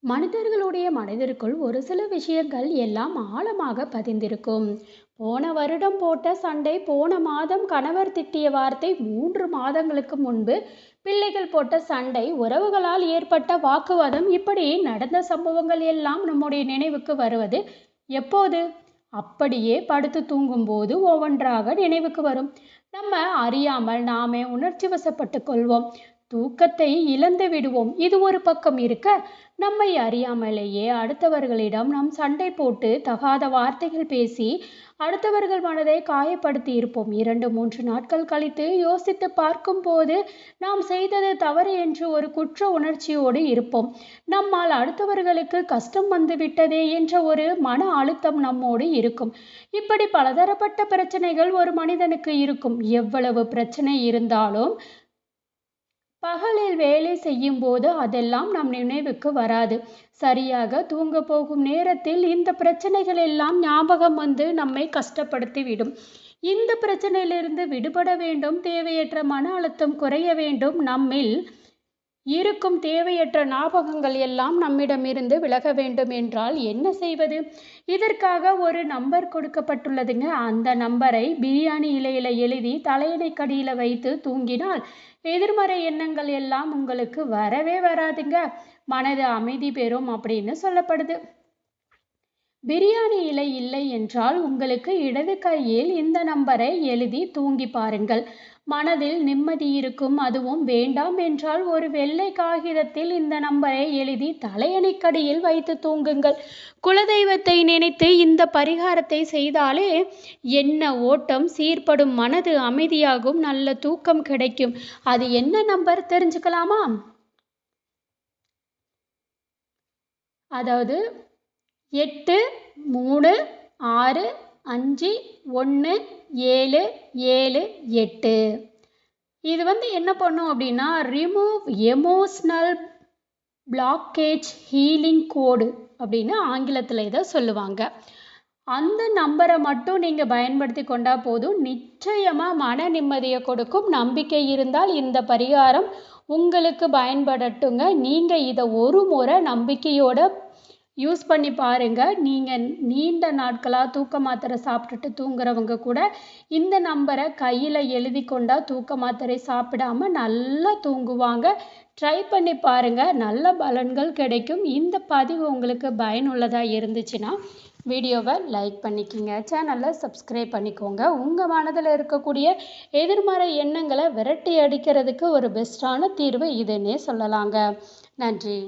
மனிதர்களுடைய மனதிற்குள் ஒரு சில விஷயங்கள் எல்லாம் ஆழமாக பதிந்திருக்கும். போன வருடம் போட்ட சண்டை, போன மாதம் கணவர் திட்டிய வார்த்தை, 3 மாதங்களுக்கு முன்பு பிள்ளைகள் போட்ட சண்டை, உறவுகளால் ஏற்பட்ட வாக்குவாதம், இப்படி நடந்த சம்பவங்கள் எல்லாம் நம்முடைய நினைவுக்கு வருவது எப்போது? அப்படியே படுத்து தூங்கும்போது ஒவ்வொன்றாக நினைவுக்கு வரும். நம்ம அறியாமல் நாமே உணர்ச்சி வசப்பட்டு கொள்வோம். தூக்கத்தை இழந்து விடுவோம். இது ஒரு பக்கம் இருக்க, நம்மை அறியாமலேயே அடுத்தவர்களிடம் நாம் சண்டை போட்டு தகாத வார்த்தைகள் பேசி அடுத்தவர்கள் மனதை காயப்படுத்தி இருப்போம். 2 3 நாட்கள் கழித்து யோசித்து பார்க்கும்போது நாம் செய்தது தவறு என்று ஒரு குற்ற உணர்ச்சியோடு இருப்போம். நம்மால் அடுத்தவர்களுக்கு கஷ்டம் வந்துவிட்டதே என்ற ஒரு மன அழுத்தம் நம்மோடு இருக்கும். இப்படி பலதரப்பட்ட பிரச்சனைகள் ஒரு மனிதனுக்கு இருக்கும். எவ்வளவு பிரச்சனை இருந்தாலும் பகலில் வேலை செய்யும்போது அதெல்லாம் நம் நினைவுக்கு வராது. சரியாக தூங்க போகும் நேரத்தில் இந்த பிரச்சனைகள் எல்லாம் ஞாபகம் வந்து நம்மை கஷ்டப்படுத்தி விடும். இந்த பிரச்சனையிலிருந்து விடுபட வேண்டும், தேவையற்ற மன அழுத்தம் குறைய வேண்டும், நம்மில் இருக்கும் தேவையற்ற ஞாபகங்கள் எல்லாம் நம்மிடமிருந்து விலக வேண்டும் என்றால் என்ன செய்வது? இதற்காக ஒரு நம்பர் கொடுக்கப்பட்டுள்ளதுங்க. அந்த நம்பரை பிரியாணி இலையில எழுதி தலையணைக்கடியில் வைத்து தூங்கினால் எதிர்மறை எண்ணங்கள் எல்லாம் உங்களுக்கு வரவே வராதுங்க. மனது அமைதி பெறும் அப்படின்னு சொல்லப்படுது. பிரியாணி இலை இல்லை என்றால் உங்களுக்கு இடது கையில் இந்த நம்பரை எழுதி தூங்கி பாருங்கள். மனதில் நிம்மதி இருக்கும். அதுவும் வேண்டாம் என்றால் ஒரு வெள்ளை காகிதத்தில் இந்த நம்பரை எழுதி தலையணைக்கடியில் வைத்து தூங்குங்கள். குலதெய்வத்தை நினைத்து இந்த பரிகாரத்தை செய்தாலே எண்ண ஓட்டம் சீர்படும், மனது அமைதியாகும், நல்ல தூக்கம் கிடைக்கும். அது என்ன நம்பர் தெரிஞ்சுக்கலாமா? அதாவது 8 3 6 5 1 7 7 8. இது என்ன பண்ணும் அப்படின்னா, ரிமூவ் எமோஷ்னல் பிளாக்கேஜ் ஹீலிங் கோடு அப்படின்னு ஆங்கிலத்தில் இதை சொல்லுவாங்க. அந்த நம்பரை மட்டும் நீங்கள் பயன்படுத்தி கொண்டா போதும், நிச்சயமாக மன நிம்மதியை கொடுக்கும். நம்பிக்கை இருந்தால் இந்த பரிகாரம் உங்களுக்கு பயன்படட்டுங்க. நீங்கள் இதை ஒரு முறை நம்பிக்கையோட யூஸ் பண்ணி பாருங்கள். நீங்கள் நீண்ட நாட்களாக தூக்க மாத்திரை சாப்பிட்டுட்டு தூங்குறவங்க கூட இந்த நம்பரை கையில் எழுதி கொண்டா தூக்க மாத்திரை சாப்பிடாமல் நல்லா தூங்குவாங்க. ட்ரை பண்ணி பாருங்கள், நல்ல பலன்கள் கிடைக்கும். இந்த பதிவு உங்களுக்கு பயனுள்ளதாக இருந்துச்சுன்னா வீடியோவை லைக் பண்ணிக்கோங்க, சேனலை சப்ஸ்கிரைப் பண்ணிக்கோங்க. உங்கள் மனதில் இருக்கக்கூடிய எதிர்மறை எண்ணங்களை விரட்டி அடிக்கிறதுக்கு ஒரு பெஸ்ட்டான தீர்வு இதுன்னே சொல்லலாங்க. நன்றி.